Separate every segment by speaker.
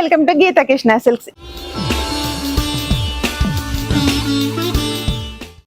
Speaker 1: Welcome to Geetha Krishna silks.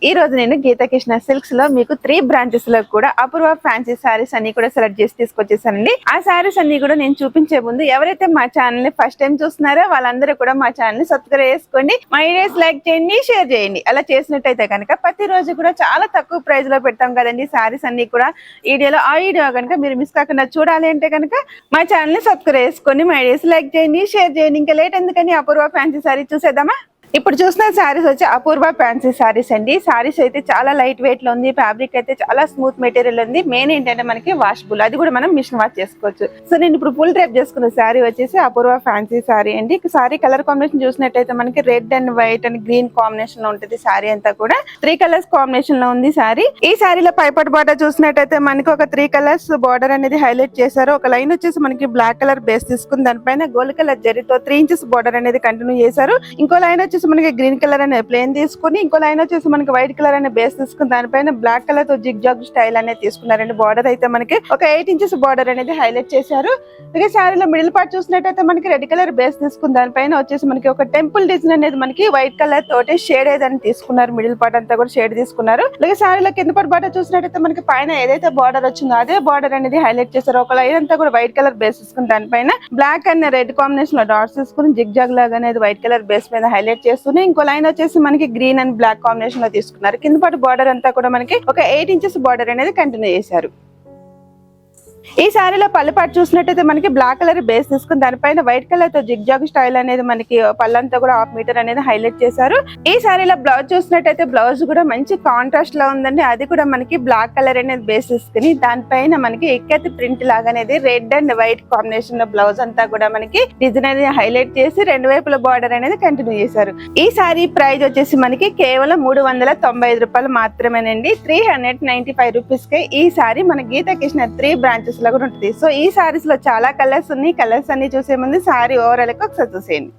Speaker 1: ఈ రోజు నేను గీతా కృష్ణ సిల్క్స్ లో మీకు 3 బ్రాంచెస్ లో కూడా అపూర్వ ఫ్యాన్సీ సారీస్ అన్ని కూడా సెలెక్ట్ చేసి తీసుకొచ్చేసానండి. ఆ సారీస్ అన్ని కూడా నేను చూపించే ముందు ఎవరైతే మా ఛానల్ ని ఫస్ట్ టైం చూస్తున్నారో వాళ్ళందరూ కూడా మా ఛానల్ ని సబ్స్క్రైబ్ చేసుకోండి, మా వీడియోస్ లైక్ చేయండి, షేర్ చేయండి. అలా చేసినట్టయితే కనుక ప్రతి రోజు కూడా చాలా తక్కువ ప్రైస్ లో పెడతాం కదండి సారీస్ అన్ని కూడా. వీడియోలో ఆ వీడియో కనుక మీరు మిస్ కాకుండా చూడాలి అంటే కనుక మా ఛానల్ ని సబ్స్క్రైబ్ చేసుకోండి, మా వీడియోస్ లైక్ చేయండి, షేర్ చేయండి. ఇంకా లేట్ ఎందుకని అపూర్వ ఫ్యాన్సీ సారీ చూసేద్దామా. ఇప్పుడు చూసిన సారీస్ వచ్చి అపూర్వ ఫ్యాన్సీ సారీస్ అండి. సారీస్ అయితే చాలా లైట్ వెయిట్ లో ఉంది, ఫ్యాబ్రిక్ అయితే చాలా స్మూత్ మెటీరియల్ ఉంది. మెయిన్ ఏంటంటే మనకి వాషబుల్, అది కూడా మనం మిషన్ వాష్ చేసుకోవచ్చు. సో నేను ఇప్పుడు ఫుల్ డ్రైప్ చేసుకున్న సారీ వచ్చేసి అపూర్వ ఫ్యాన్సీ సారీ అండి. సారీ కలర్ కాంబినేషన్ చూసినట్టయితే మనకి red and white and green combination లో ఉంటుంది. సారీ అంతా కూడా 3 కలర్స్ కాంబినేషన్ లో ఉంది సారీ. ఈ సారీలో పైపట్ బార్డర్ చూసినట్టయితే మనకి ఒక 3 కలర్స్ బార్డర్ అనేది హైలైట్ చేశారు. ఒక లైన్ వచ్చేసి మనకి బ్లాక్ కలర్ బేస్ తీసుకుని దానిపైన గోల్డ్ కలర్ జరీతో 3 ఇంచెస్ బార్డర్ అనేది కంటిన్యూ చేశారు. ఇంకో లైన్ వచ్చేసి మనకి గ్రీన్ కలర్ అనే ప్లేన్ తీసుకుని, ఇంకో లైన్ వచ్చేసి మనకి వైట్ కలర్ అనే బేస్ తీసుకుని దానిపైన బ్లాక్ కలర్ తో జిగ్ జాగ్ స్టైల్ అనేది తీసుకున్నారండి. బార్డర్ అయితే మనకి ఒక 8 ఇంచెస్ బార్డర్ అనేది హైలైట్ చేశారు. అలాగే శారీలో మిడిల్ పార్ట్ చూసినట్టయితే మనకి రెడ్ కలర్ బేస్ తీసుకుని దానిపైన వచ్చేసి మనకి ఒక టెంపుల్ డిజైన్ అనేది మనకి వైట్ కలర్ తోటి షేడ్ ఏదని తీసుకున్నారు. మిడిల్ పార్ట్ అంతా కూడా షేడ్ తీసుకున్నారు. అలాగే శారీలో కింద పార్ట్ బార్డర్ చూసినట్టయితే మనకి పైన ఏదైతే బార్డర్ వచ్చిందో అదే బార్డర్ అనేది హైలైట్ చేశారు. ఒక లైన్ అంతా కూడా వైట్ కలర్ బేస్ తీసుకుని దానిపైన బ్లాక్ అండ్ రెడ్ కాంబినేషన్ లో డాట్స్ తీసుకుని జిగ్ జాగ్ లాగా అనేది వైట్ కలర్ బేస్ మీద హైలైట్ చేస్తూనే ఇంకో లైన్ వచ్చేసి మనకి గ్రీన్ అండ్ బ్లాక్ కాంబినేషన్ లో తీసుకున్నారు. కింద పాటు బార్డర్ అంతా కూడా మనకి ఒక 8 ఇంచెస్ బార్డర్ అనేది కంటిన్యూ చేశారు. ఈ సారీలో పళ్ళు పాటు చూసినట్టయితే మనకి బ్లాక్ కలర్ బేస్ తీసుకుని దానిపైన వైట్ కలర్ తో జిగ్ జాగ్ స్టైల్ అనేది మనకి పళ్ళంతా కూడా 1/2 మీటర్ అనేది హైలైట్ చేశారు. ఈ సారీలో బ్లౌజ్ చూసినట్టయితే బ్లౌజ్ కూడా మంచి కాంట్రాస్ట్ లో ఉందండి. అది కూడా మనకి బ్లాక్ కలర్ అనేది బేస్ తీసుకుని దానిపైన మనకి ఎక్కతి ప్రింట్ లాగా అనేది రెడ్ అండ్ వైట్ కాంబినేషన్ లో బ్లౌజ్ అంతా కూడా మనకి డిజైన్ అనేది హైలైట్ చేసి 2 వైపుల బార్డర్ అనేది కంటిన్యూ చేశారు. ఈ సారీ ప్రైస్ వచ్చేసి మనకి కేవలం 395 రూపాయలు మాత్రమేనండి. 395 రూపీస్ కే ఈ సారీ మన గీతా కృష్ణ 3 బ్రాంచెస్ లో కూడా ఉంటుంది. సో ఈ సారీస్ లో చాలా కలర్స్ ఉన్నాయి. కలర్స్ అన్ని చూసే ముందు సారీ ఓవరాల్ గా ఒకసారి చూసేయండి.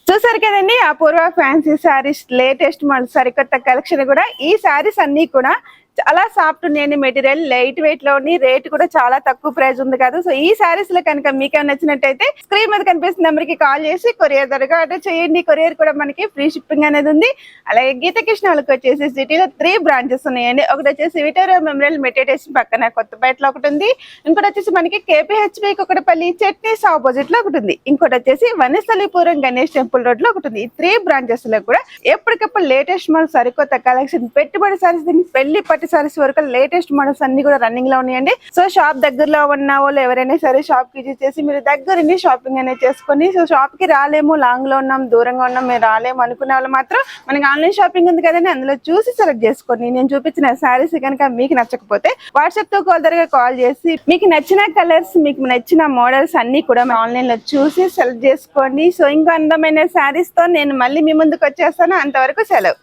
Speaker 1: చూసారు కదండి అపూర్వ ఫ్యాన్సీ సారీస్ లేటెస్ట్ మోడల్ సరికొత్త కలెక్షన్ కూడా. ఈ సారీస్ అన్ని కూడా చాలా సాఫ్ట్ ఉన్నాయండి, మెటీరియల్ లైట్ వెయిట్ లో ఉంది, రేట్ కూడా చాలా తక్కువ ప్రైస్ ఉంది కదా. సో ఈ సారీస్ లో కనుక మీకు నచ్చినట్టయితే స్క్రీన్ మీద కనిపిస్తున్న నెంబర్ కి కాల్ చేసి కొరియర్ ద్వారా ఆర్డర్ చేయండి. కొరియర్ కూడా మనకి ఫ్రీ షిప్పింగ్ అనేది ఉంది. అలాగే గీతా కృష్ణ వాళ్ళకి వచ్చేసి సిటీలో 3 బ్రాంచెస్ ఉన్నాయండి. ఒకటి వచ్చేసి విక్టోరియా మెమోరియల్ మెట్రో స్టేషన్ పక్కన కొత్తపేటలో ఒకటి ఉంది. ఇంకోటి వచ్చేసి మనకి KPHP కుకటపల్లి చట్నీస్ ఆపోజిట్ లో ఒకటి ఉంది. ఇంకోటి వచ్చేసి వనస్థలిపురం గణేష్ టెంపుల్ రోడ్ లో ఒకటి ఉంది. ఈ 3 బ్రాంచెస్ లో కూడా ఎప్పటికప్పుడు లేటెస్ట్ మోడల్ సరికొత్త కలెక్షన్ పెట్టుబడి సారీస్ పెళ్లి పట్టు సారీస్ వరకు లేటెస్ట్ మోడల్స్ అన్ని కూడా రన్నింగ్ లో ఉన్నాయండి. సో షాప్ దగ్గరలో ఉన్న వాళ్ళు ఎవరైనా సరే షాప్ కి చేసి మీరు దగ్గరుండి షాపింగ్ అనేది చేసుకొని, సో షాప్ కి రాలేము, లాంగ్ లో ఉన్నాం, దూరంగా ఉన్నాం, మీరు రాలేము అనుకునే వాళ్ళు మాత్రం మనకి ఆన్లైన్ షాపింగ్ ఉంది కదండి, అందులో చూసి సెలెక్ట్ చేసుకోండి. నేను చూపించిన సారీస్ కనుక మీకు నచ్చకపోతే వాట్సాప్ తో కాల్ చేసి మీకు నచ్చిన కలర్స్, మీకు నచ్చిన మోడల్స్ అన్ని కూడా ఆన్లైన్ లో చూసి సెలెక్ట్ చేసుకోండి. సో ఇంకా అందమైన సారీస్ తో నేను మళ్ళీ మీ ముందుకు వచ్చేస్తాను. అంతవరకు సెలవు.